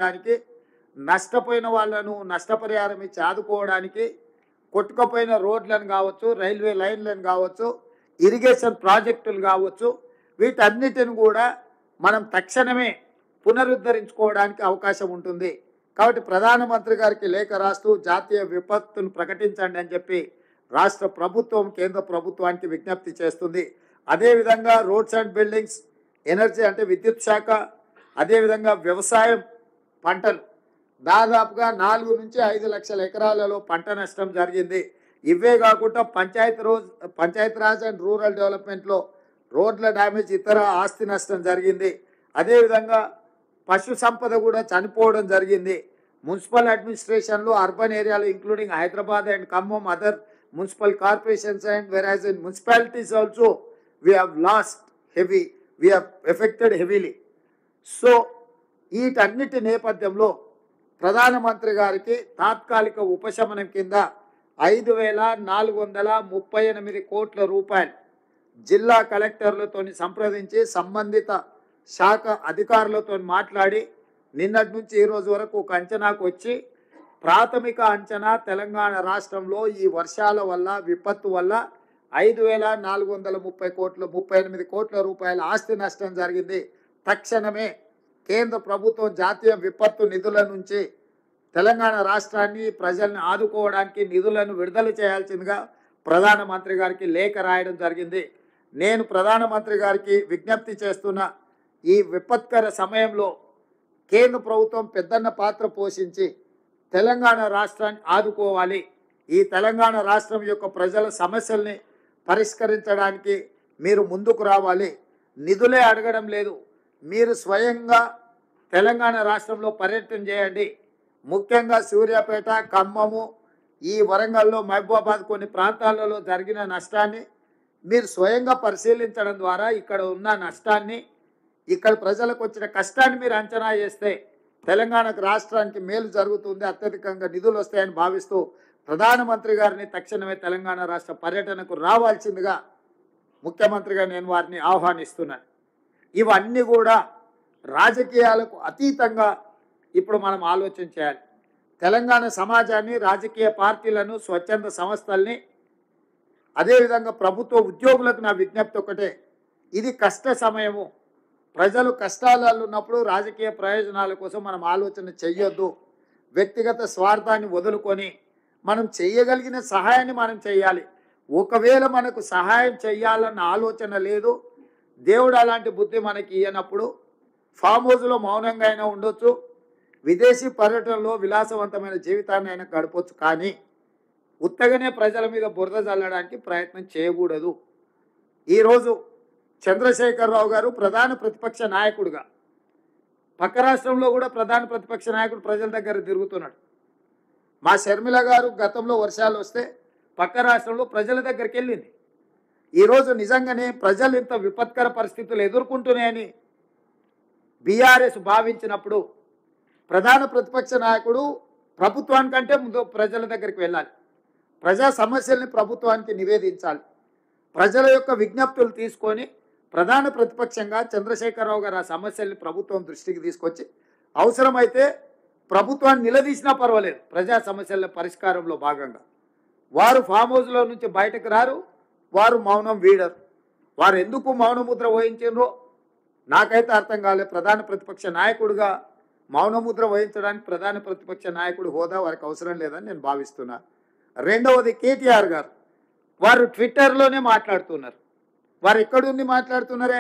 దానికి నష్టపోయిన వాళ్ళను నష్టపరిహారం ఇచ్చి ఆదుకోవడానికి కొట్టుకుపోయిన రోడ్లను కావచ్చు, రైల్వే లైన్లను కావచ్చు, ఇరిగేషన్ ప్రాజెక్టులు కావచ్చు, వీటన్నిటిని కూడా మనం తక్షణమే పునరుద్ధరించుకోవడానికి అవకాశం ఉంటుంది. కాబట్టి ప్రధానమంత్రి గారికి లేఖ రాస్తూ జాతీయ విపత్తును ప్రకటించండి అని చెప్పి రాష్ట్ర ప్రభుత్వం కేంద్ర ప్రభుత్వానికి విజ్ఞప్తి చేస్తుంది. అదేవిధంగా రోడ్స్ అండ్ బిల్డింగ్స్, ఎనర్జీ అంటే విద్యుత్ శాఖ, అదేవిధంగా వ్యవసాయం పంటలు దాదాపుగా 4 నుంచి 5 లక్షల ఎకరాలలో పంట నష్టం జరిగింది. ఇవే కాకుండా పంచాయతీరాజ్ అండ్ రూరల్ డెవలప్మెంట్లో రోడ్ల డ్యామేజ్, ఇతర ఆస్తి నష్టం జరిగింది. అదేవిధంగా పశు సంపద కూడా చనిపోవడం జరిగింది. మున్సిపల్ అడ్మినిస్ట్రేషన్లో అర్బన్ ఏరియాలో including Hyderabad and Khammam, other municipal corporations and whereas in municipalities also we have lost heavy, we have affected heavily. So వీటన్నిటి నేపథ్యంలో ప్రధానమంత్రి గారికి తాత్కాలిక ఉపశమనం కింద 5,438 కోట్ల రూపాయలు జిల్లా కలెక్టర్లతో సంప్రదించి సంబంధిత శాఖ అధికారులతో మాట్లాడి నిన్నటి నుంచి ఈ రోజు వరకు ఒక అంచనాకు వచ్చి ప్రాథమిక అంచనా తెలంగాణ రాష్ట్రంలో ఈ వర్షాల వల్ల విపత్తు వల్ల 5,438 కోట్ల రూపాయల ఆస్తి నష్టం జరిగింది. తక్షణమే కేంద్ర ప్రభుత్వం జాతీయ విపత్తు నిధుల నుంచి తెలంగాణ రాష్ట్రాన్ని ప్రజల్ని ఆదుకోవడానికి నిధులను విడుదల చేయాల్సిందిగా ప్రధానమంత్రి గారికి లేఖ రాయడం జరిగింది. నేను ప్రధానమంత్రి గారికి విజ్ఞప్తి చేస్తున్న ఈ విపత్కర సమయంలో కేంద్ర ప్రభుత్వం పెద్దన్న పాత్ర పోషించి తెలంగాణ రాష్ట్రాన్ని ఆదుకోవాలి. ఈ తెలంగాణ రాష్ట్రం యొక్క ప్రజల సమస్యల్ని పరిష్కరించడానికి మీరు ముందుకు రావాలి. నిధులే అడగడం లేదు, మీరు స్వయంగా తెలంగాణ రాష్ట్రంలో పర్యటన చేయండి. ముఖ్యంగా సూర్యాపేట, ఖమ్మము, ఈ వరంగల్లో, మహబూబాబాద్ కొన్ని ప్రాంతాలలో జరిగిన నష్టాన్ని మీరు స్వయంగా పరిశీలించడం ద్వారా ఇక్కడ ఉన్న నష్టాన్ని, ఇక్కడ ప్రజలకు వచ్చిన కష్టాన్ని మీరు అంచనా చేస్తే తెలంగాణకు రాష్ట్రానికి మేలు జరుగుతుంది, అత్యధికంగా నిధులు వస్తాయని భావిస్తూ ప్రధానమంత్రి గారిని తక్షణమే తెలంగాణ రాష్ట్ర పర్యటనకు రావాల్సిందిగా ముఖ్యమంత్రిగా నేను వారిని ఆహ్వానిస్తున్నాను. ఇవన్నీ కూడా రాజకీయాలకు అతీతంగా ఇప్పుడు మనం ఆలోచన చేయాలి. తెలంగాణ సమాజాన్ని, రాజకీయ పార్టీలను, స్వచ్ఛంద సంస్థల్ని, అదేవిధంగా ప్రభుత్వ ఉద్యోగులకు నా విజ్ఞప్తి ఒకటే, ఇది కష్ట సమయము. ప్రజలు కష్టాలలో ఉన్నప్పుడు రాజకీయ ప్రయోజనాల కోసం మనం ఆలోచన చెయ్యొద్దు. వ్యక్తిగత స్వార్థాన్ని వదులుకొని మనం చేయగలిగిన సహాయాన్ని మనం చేయాలి. ఒకవేళ మనకు సహాయం చేయాలన్న ఆలోచన లేదు, దేవుడు అలాంటి బుద్ధి మనకి ఇయ్యనప్పుడు ఫామ్ హౌస్లో మౌనంగా అయినా ఉండొచ్చు, విదేశీ పర్యటనలో విలాసవంతమైన జీవితాన్ని అయినా గడపొచ్చు, కానీ ఉత్తగానే ప్రజల మీద బురద చల్లడానికి ప్రయత్నం చేయకూడదు. ఈరోజు చంద్రశేఖరరావు గారు ప్రధాన ప్రతిపక్ష నాయకుడిగా, పక్క రాష్ట్రంలో కూడా ప్రధాన ప్రతిపక్ష నాయకుడు ప్రజల దగ్గర తిరుగుతున్నాడు. మా షర్మిల గారు గతంలో వర్షాలు వస్తే పక్క రాష్ట్రంలో ప్రజల దగ్గరికి వెళ్ళింది. ఈరోజు నిజంగానే ప్రజలు ఇంత విపత్కర పరిస్థితులు ఎదుర్కొంటున్నాయని బీఆర్ఎస్ భావించినప్పుడు ప్రధాన ప్రతిపక్ష నాయకుడు ప్రభుత్వానికంటే ముందు ప్రజల దగ్గరికి వెళ్ళాలి, ప్రజా సమస్యల్ని ప్రభుత్వానికి నివేదించాలి, ప్రజల యొక్క విజ్ఞప్తులు తీసుకొని ప్రధాన ప్రతిపక్షంగా చంద్రశేఖరరావు గారు ఆ సమస్యల్ని ప్రభుత్వం దృష్టికి తీసుకొచ్చి అవసరమైతే ప్రభుత్వాన్ని నిలదీసినా పర్వాలేదు. ప్రజా సమస్యల పరిష్కారంలో భాగంగా వారు ఫామ్ హౌస్లో నుంచి బయటకు రారు, వారు మౌనం వీడరు. వారు ఎందుకు మౌనముద్ర వహించారో నాకైతే అర్థం కాలేదు. ప్రధాన ప్రతిపక్ష నాయకుడిగా మౌనముద్ర వహించడానికి ప్రధాన ప్రతిపక్ష నాయకుడు హోదా వారికి అవసరం లేదని నేను భావిస్తున్నా. రెండవది కేటీఆర్ గారు, వారు ట్విట్టర్లోనే మాట్లాడుతున్నారు. వారు ఎక్కడుండి మాట్లాడుతున్నారే?